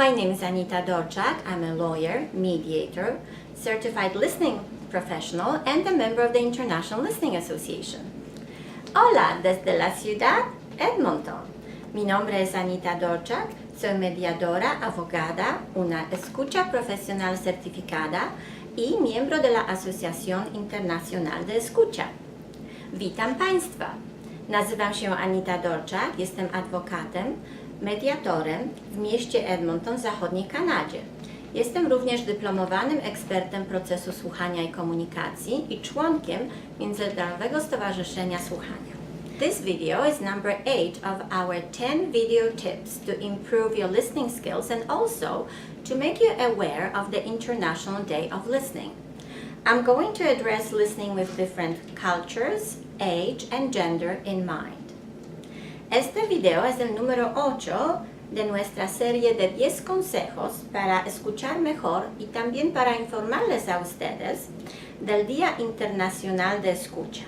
My name is Anita Dorczak. I'm a lawyer, mediator, certified listening professional, and a member of the International Listening Association. Hola desde la ciudad Edmonton. Mi nombre es Anita Dorczak. Soy mediadora, abogada, una escucha profesional certificada i miembro de la Asociación Internacional de Escucha. Witam Państwa. Nazywam się Anita Dorczak, jestem adwokatem, mediatorem w mieście Edmonton w zachodniej Kanadzie. Jestem również dyplomowanym ekspertem procesu słuchania i komunikacji i członkiem Międzynarodowego Stowarzyszenia Słuchania. This video is number 8 of our 10 video tips to improve your listening skills and also to make you aware of the International Day of Listening. I'm going to address listening with different cultures, age, and gender in mind. Este video es el número 8 de nuestra serie de 10 consejos para escuchar mejor y también para informarles a ustedes del Día Internacional de Escucha.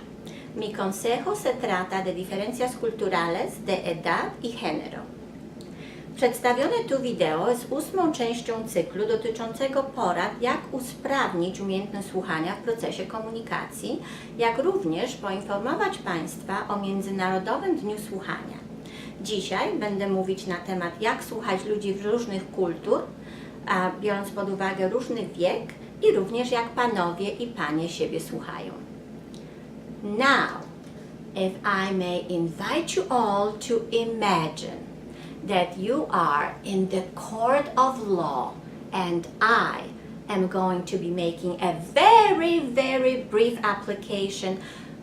Mi consejo se trata de diferencias culturales de edad y género. Przedstawione tu wideo jest 8. częścią cyklu dotyczącego porad, jak usprawnić umiejętność słuchania w procesie komunikacji, jak również poinformować Państwa o Międzynarodowym Dniu Słuchania. Dzisiaj będę mówić na temat, jak słuchać ludzi z różnych kultur, a biorąc pod uwagę różny wiek i również jak panowie i panie siebie słuchają. Now, if I may invite you all to imagine that you are in the court of law and I am going to be making a very, very brief application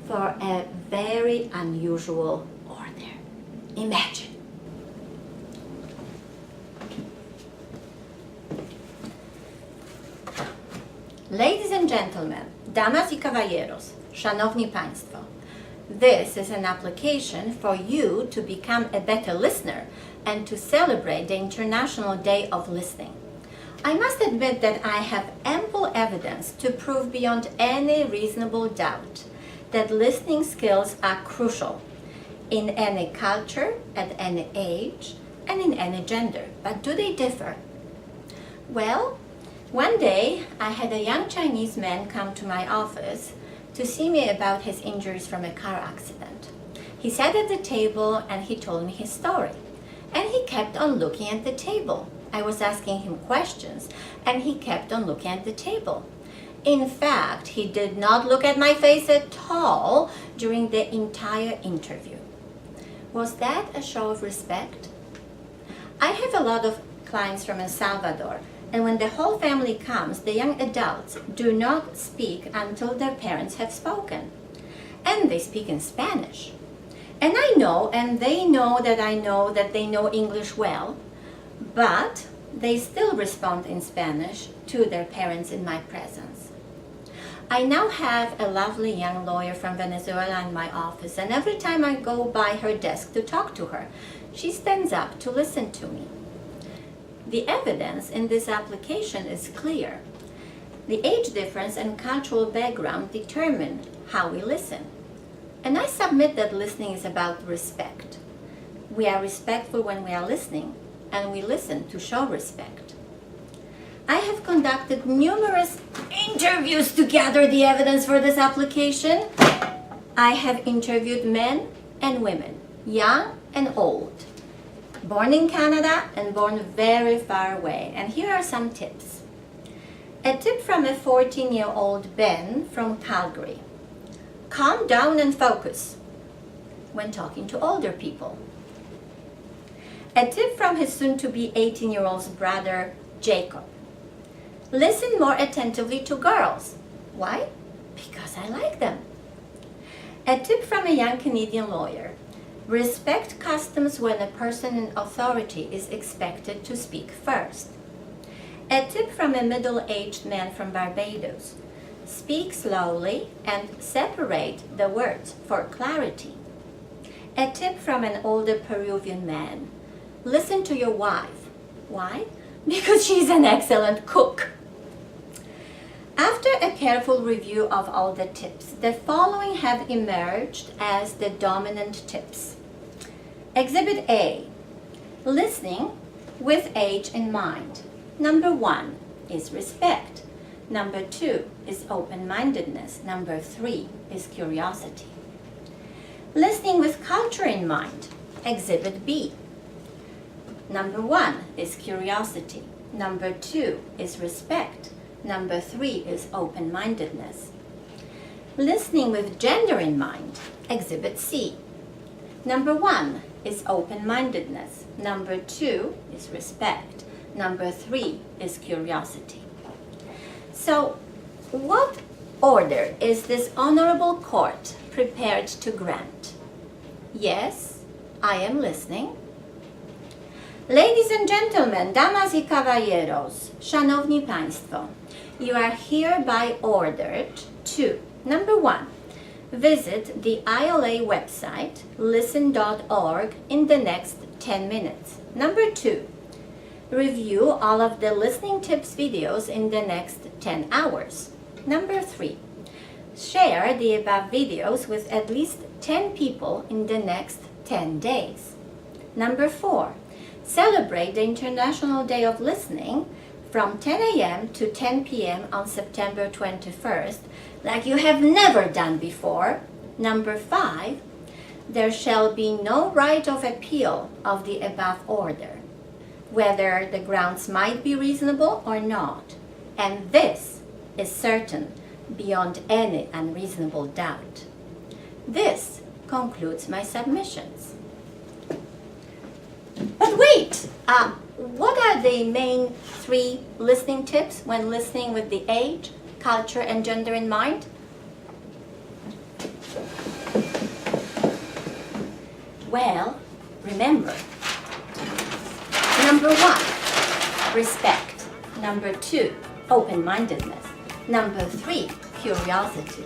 for a very unusual order. Imagine. Ladies and gentlemen, damas y caballeros, szanowni państwo, this is an application for you to become a better listener and to celebrate the International Day of Listening. I must admit that I have ample evidence to prove beyond any reasonable doubt that listening skills are crucial in any culture, at any age, and in any gender. But do they differ? Well, one day I had a young Chinese man come to my office to see me about his injuries from a car accident. He sat at the table and he told me his story. And he kept on looking at the table. I was asking him questions and he kept on looking at the table. In fact, he did not look at my face at all during the entire interview. Was that a show of respect? I have a lot of clients from El Salvador, and when the whole family comes, the young adults do not speak until their parents have spoken. And they speak in Spanish. And I know, and they know that they know English well, but they still respond in Spanish to their parents in my presence. I now have a lovely young lawyer from Venezuela in my office, and every time I go by her desk to talk to her, she stands up to listen to me. The evidence in this application is clear. The age difference and cultural background determine how we listen. And I submit that listening is about respect. We are respectful when we are listening, and we listen to show respect. I have conducted numerous interviews to gather the evidence for this application. I have interviewed men and women, young and old, born in Canada and born very far away. And here are some tips. A tip from a 14-year-old Ben from Calgary. Calm down and focus when talking to older people. A tip from his soon-to-be 18-year-old's brother, Jacob. Listen more attentively to girls. Why? Because I like them. A tip from a young Canadian lawyer. Respect customs when a person in authority is expected to speak first. A tip from a middle-aged man from Barbados. Speak slowly and separate the words for clarity. A tip from an older Peruvian man. Listen to your wife. Why? Because she's an excellent cook. After a careful review of all the tips, the following have emerged as the dominant tips. Exhibit A. Listening with age in mind. Number 1 is respect. Number 2 is open-mindedness. Number 3 is curiosity. Listening with culture in mind. Exhibit B. Number 1 is curiosity. Number 2 is respect. Number 3 is open-mindedness. Listening with gender in mind. Exhibit C. Number 1 is open-mindedness. Number 2 is respect. Number 3 is curiosity. So, what order is this honorable court prepared to grant? Yes, I am listening. Ladies and gentlemen, damas y caballeros, szanowni państwo, you are hereby ordered to, number 1, visit the ILA website, listen.org, in the next 10 minutes. Number 2, review all of the listening tips videos in the next 10 hours. Number 3, share the above videos with at least 10 people in the next 10 days. Number 4, celebrate the International Day of Listening from 10 a.m. to 10 p.m. on September 21st, like you have never done before. Number 5, there shall be no right of appeal of the above order, whether the grounds might be reasonable or not. And this is certain beyond any unreasonable doubt. This concludes my submissions. But wait! What are the main 3 listening tips when listening with the age, culture, and gender in mind? Well, remember. Number 1, respect. Number 2, open-mindedness. Number 3, curiosity.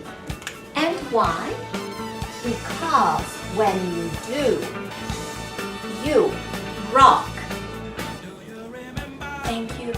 And why? Because when you do, you rock. Thank you.